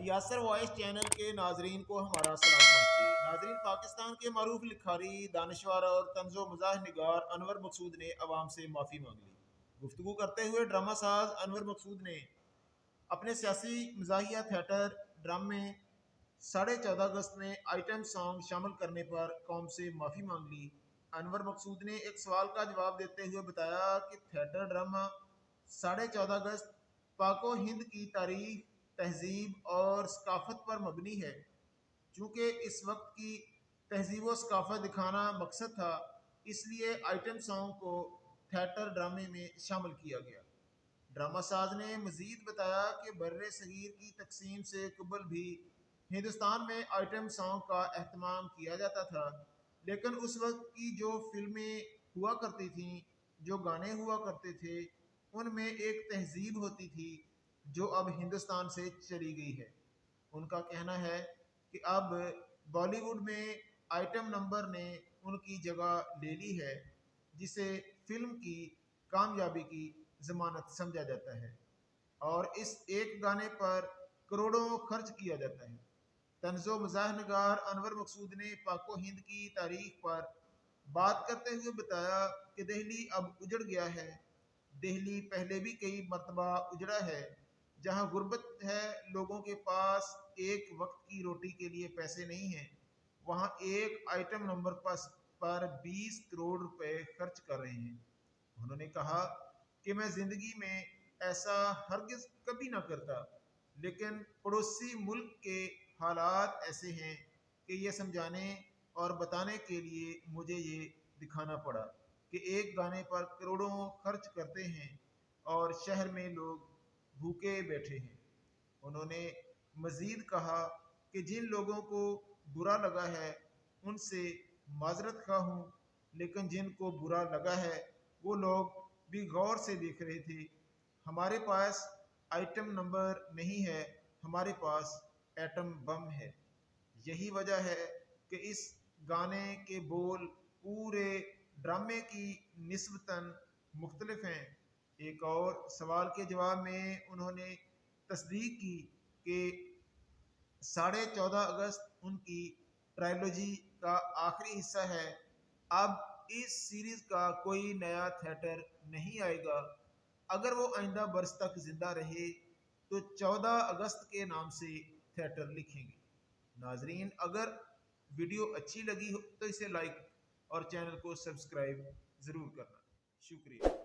यासर voice channel के नाजरीन को हमारा सलाम पहुंची। नाजरीन, पाकिस्तान के मरूफ लिखारी, दानश्वर और तंजो मज़ाह निगार अनवर मकसूद ने अवाम से माफ़ी मांग ली। गुफ्तगू करते हुए ड्रामा साज अनवर मकसूद ने अपने सियासी मज़ाहिया थिएटर ड्रामे 14.5 अगस्त में आइटम सॉन्ग शामिल करने पर कौम से माफ़ी मांग ली। अनवर मकसूद ने एक सवाल का जवाब देते हुए बताया कि थिएटर ड्रामा 14.5 अगस्त पाको हिंद की तारीख, तहजीब और सकाफत पर मबनी है। चूँकि इस वक्त की तहजीब व सकाफत दिखाना मकसद था, इसलिए आइटम सॉन्ग को थिएटर ड्रामे में शामिल किया गया। ड्रामा साज ने मजीद बताया कि बर्रे सगीर की तकसीम से कबल भी हिंदुस्तान में आइटम सॉन्ग का अहतमाम किया जाता था, लेकिन उस वक्त की जो फिल्में हुआ करती थीं, जो गाने हुआ करते थे, उनमें एक तहजीब होती थी जो अब हिंदुस्तान से चली गई है। उनका कहना है कि अब बॉलीवुड में आइटम नंबर ने उनकी जगह ले ली है, जिसे फिल्म की कामयाबी की जमानत समझा जाता है और इस एक गाने पर करोड़ों खर्च किया जाता है। तंजो मज़ाह नगार अनवर मकसूद ने पाको हिंद की तारीख पर बात करते हुए बताया कि दिल्ली अब उजड़ गया है। दिल्ली पहले भी कई मरतबा उजड़ा है। जहाँ गुर्बत है, लोगों के पास एक वक्त की रोटी के लिए पैसे नहीं हैं, वहाँ एक आइटम नंबर पर 20 करोड़ रुपए खर्च कर रहे हैं। उन्होंने कहा कि मैं ज़िंदगी में ऐसा हरगिज़ कभी ना करता, लेकिन पड़ोसी मुल्क के हालात ऐसे हैं कि ये समझाने और बताने के लिए मुझे ये दिखाना पड़ा कि एक गाने पर करोड़ों खर्च करते हैं और शहर में लोग भूखे बैठे हैं। उन्होंने मज़ीद कहा कि जिन लोगों को बुरा लगा है उनसे माजरत खा हूँ, लेकिन जिनको बुरा लगा है वो लोग भी गौर से देख रहे थे। हमारे पास आइटम नंबर नहीं है, हमारे पास एटम बम है। यही वजह है कि इस गाने के बोल पूरे ड्रामे की निस्बतन मुख्तलिफ हैं। एक और सवाल के जवाब में उन्होंने तस्दीक की कि 14.5 अगस्त उनकी ट्रायलॉजी का आखिरी हिस्सा है। अब इस सीरीज का कोई नया थिएटर नहीं आएगा। अगर वो आइंदा बरस तक जिंदा रहे तो 14 अगस्त के नाम से थिएटर लिखेंगे। नाजरीन, अगर वीडियो अच्छी लगी हो तो इसे लाइक और चैनल को सब्सक्राइब ज़रूर करना। शुक्रिया।